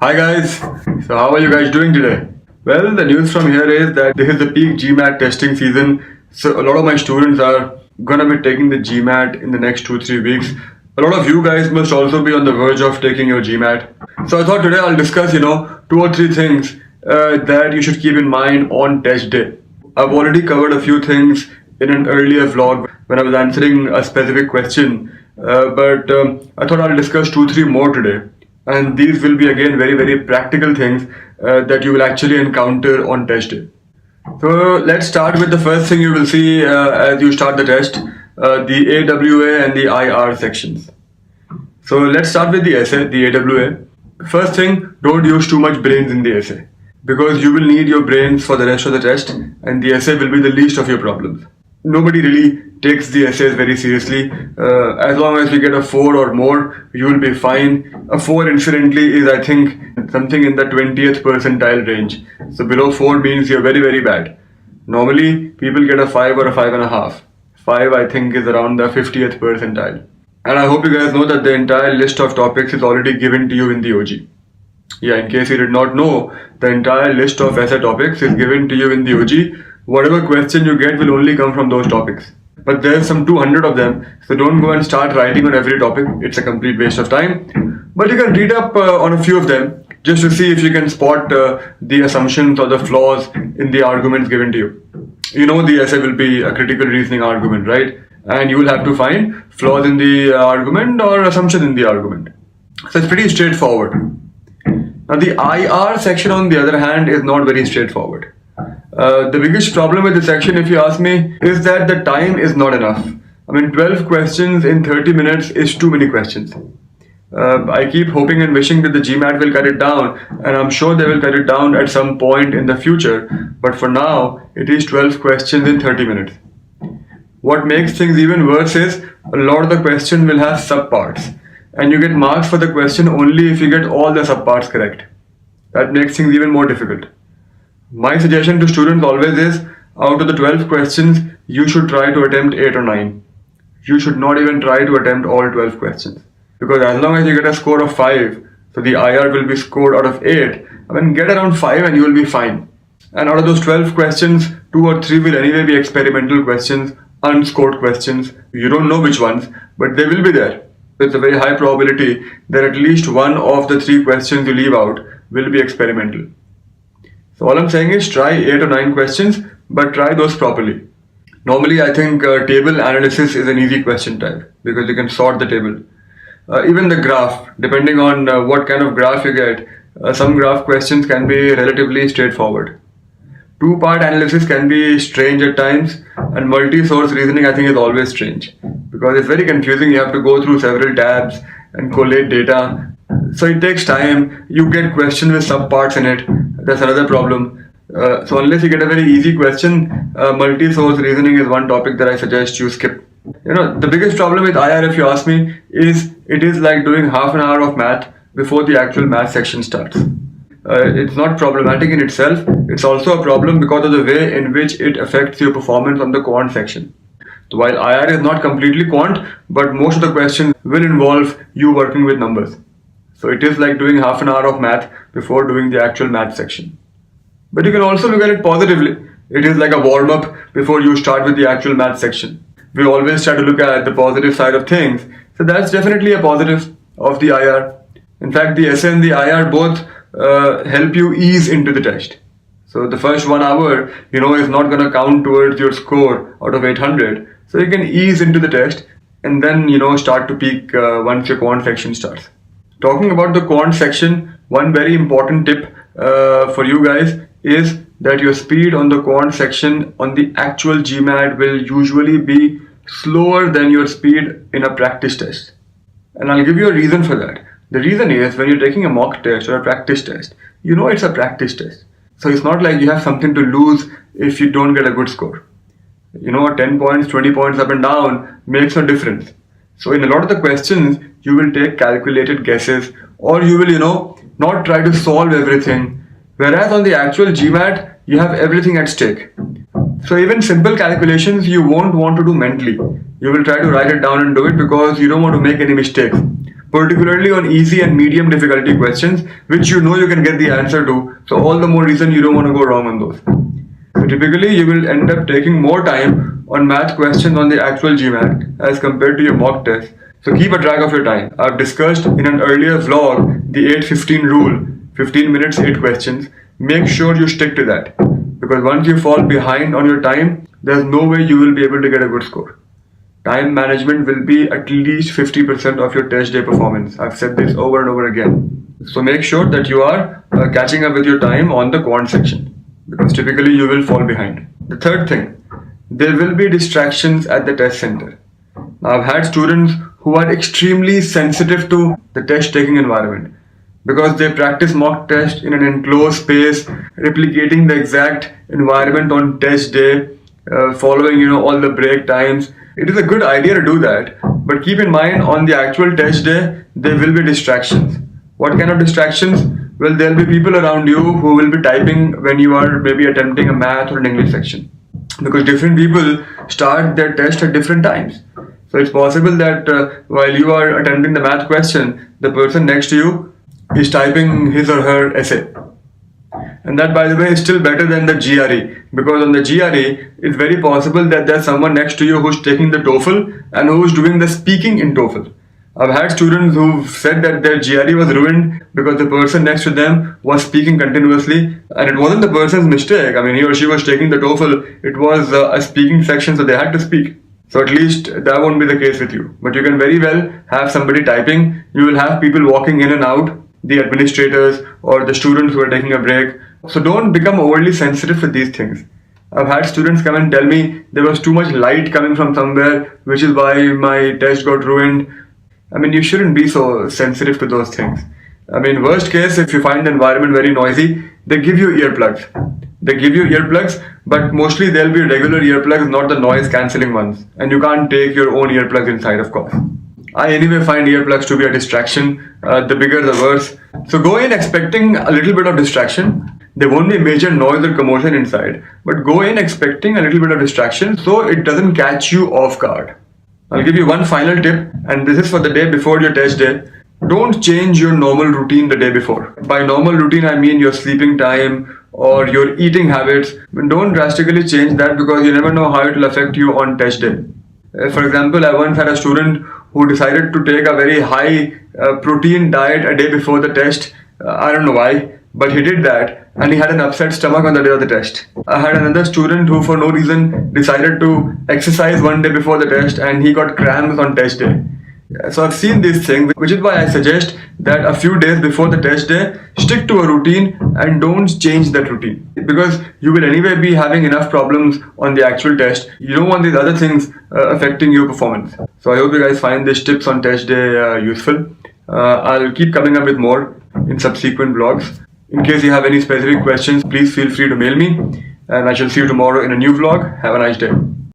Hi guys, so how are you guys doing today? Well, the news from here is that this is the peak GMAT testing season, so a lot of my students are gonna be taking the GMAT in the next 2-3 weeks. A lot of you guys must also be on the verge of taking your GMAT. So I thought today I'll discuss, 2 or 3 things that you should keep in mind on test day. I've already covered a few things in an earlier vlog when I was answering a specific question, but I thought I'll discuss 2-3 more today. And these will be again very practical things that you will actually encounter on test day. So let's start with the first thing you will see as you start the test, the AWA and the IR sections. So let's start with the essay, the AWA. First thing, don't use too much brains in the essay, because you will need your brains for the rest of the test, and the essay will be the least of your problems. Nobody really takes the essays very seriously. As long as you get a 4 or more, you will be fine. A 4 incidentally is, I think, something in the 20th percentile range. So below 4 means you're very bad. Normally, people get a 5 or a 5.5. 5, I think, is around the 50th percentile. And I hope you guys know that the entire list of topics is already given to you in the OG. Yeah, in case you did not know, the entire list of essay topics is given to you in the OG. Whatever question you get will only come from those topics. But there's some 200 of them, so don't go and start writing on every topic. It's a complete waste of time. But you can read up on a few of them just to see if you can spot the assumptions or the flaws in the arguments given to you. You know the essay will be a critical reasoning argument, right? And you will have to find flaws in the argument or assumption in the argument. So it's pretty straightforward. Now the IR section, on the other hand, is not very straightforward. The biggest problem with this section, if you ask me, is that the time is not enough. I mean, 12 questions in 30 minutes is too many questions. I keep hoping and wishing that the GMAT will cut it down, and I'm sure they will cut it down at some point in the future. But for now, it is 12 questions in 30 minutes. What makes things even worse is a lot of the questions will have subparts, and you get marks for the question only if you get all the subparts correct. That makes things even more difficult. My suggestion to students always is, out of the 12 questions, you should try to attempt 8 or 9. You should not even try to attempt all 12 questions. Because as long as you get a score of 5, so the IR will be scored out of 8, I mean, get around 5 and you will be fine. And out of those 12 questions, 2 or 3 will anyway be experimental questions, unscored questions. You don't know which ones, but they will be there. There's a very high probability that at least one of the 3 questions you leave out will be experimental. So all I'm saying is try 8 or 9 questions, but try those properly. Normally, I think table analysis is an easy question type because you can sort the table. Even the graph, depending on what kind of graph you get, some graph questions can be relatively straightforward. 2-part analysis can be strange at times, and multi-source reasoning, I think, is always strange because it's very confusing. You have to go through several tabs and collate data. So it takes time. You get questions with subparts in it. That's another problem. So unless you get a very easy question, multi-source reasoning is one topic that I suggest you skip. The biggest problem with IR, if you ask me, is it is like doing half an hour of math before the actual math section starts. It's not problematic in itself. It's also a problem because of the way in which it affects your performance on the quant section. So while IR is not completely quant, but most of the questions will involve you working with numbers. So it is like doing half an hour of math before doing the actual math section. But you can also look at it positively. It is like a warm-up before you start with the actual math section. We always try to look at the positive side of things. So that's definitely a positive of the IR. In fact, the essay and the IR both help you ease into the test. So the first 1 hour, is not going to count towards your score out of 800. So you can ease into the test and then, start to peak once your quant section starts. Talking about the quant section, one very important tip for you guys is that your speed on the quant section on the actual GMAT will usually be slower than your speed in a practice test. And I'll give you a reason for that. The reason is when you're taking a mock test or a practice test, it's a practice test. So it's not like you have something to lose if you don't get a good score. 10 points, 20 points up and down makes no difference. So in a lot of the questions, you will take calculated guesses, or you will, not try to solve everything. Whereas on the actual GMAT, you have everything at stake. So even simple calculations you won't want to do mentally. You will try to write it down and do it because you don't want to make any mistakes. Particularly on easy and medium difficulty questions, which you know you can get the answer to. So all the more reason you don't want to go wrong on those. So typically you will end up taking more time on math questions on the actual GMAT as compared to your mock test. So keep a track of your time. I've discussed in an earlier vlog the 8-15 rule, 15 minutes, 8 questions. Make sure you stick to that. Because once you fall behind on your time, there's no way you will be able to get a good score. Time management will be at least 50% of your test day performance. I've said this over and over again. So make sure that you are catching up with your time on the quant section, because typically you will fall behind. The third thing, there will be distractions at the test center. Now, I've had students who are extremely sensitive to the test taking environment because they practice mock test in an enclosed space, replicating the exact environment on test day, following all the break times. It is a good idea to do that, but keep in mind on the actual test day there will be distractions. What kind of distractions? Well, there will be people around you who will be typing when you are maybe attempting a math or an English section, because different people start their test at different times. So it's possible that while you are attempting the math question, the person next to you is typing his or her essay. And that, by the way, is still better than the GRE, because on the GRE, it's very possible that there's someone next to you who's taking the TOEFL and who's doing the speaking in TOEFL. I've had students who've said that their GRE was ruined because the person next to them was speaking continuously, and it wasn't the person's mistake. I mean, he or she was taking the TOEFL, it was a speaking section, so they had to speak. So at least that won't be the case with you. But you can very well have somebody typing. You will have people walking in and out, the administrators or the students who are taking a break. So don't become overly sensitive with these things. I've had students come and tell me there was too much light coming from somewhere, which is why my test got ruined. I mean, you shouldn't be so sensitive to those things. I mean, worst case, if you find the environment very noisy, they give you earplugs. But mostly they'll be regular earplugs, not the noise cancelling ones. And you can't take your own earplugs inside, of course. I anyway find earplugs to be a distraction. The bigger the worse. So go in expecting a little bit of distraction. There won't be major noise or commotion inside, but go in expecting a little bit of distraction so it doesn't catch you off guard. I'll give you one final tip, and this is for the day before your test day. Don't change your normal routine the day before. By normal routine, I mean your sleeping time or your eating habits. Don't drastically change that, because you never know how it will affect you on test day. For example, I once had a student who decided to take a very high protein diet a day before the test. I don't know why, but he did that, and he had an upset stomach on the day of the test. I had another student who for no reason decided to exercise one day before the test, and he got cramps on test day. So I've seen these things, which is why I suggest that a few days before the test day, stick to a routine and don't change that routine, because you will anyway be having enough problems on the actual test. You don't want these other things affecting your performance. So I hope you guys find these tips on test day useful. I'll keep coming up with more in subsequent vlogs. In case you have any specific questions, please feel free to mail me, and I shall see you tomorrow in a new vlog. Have a nice day.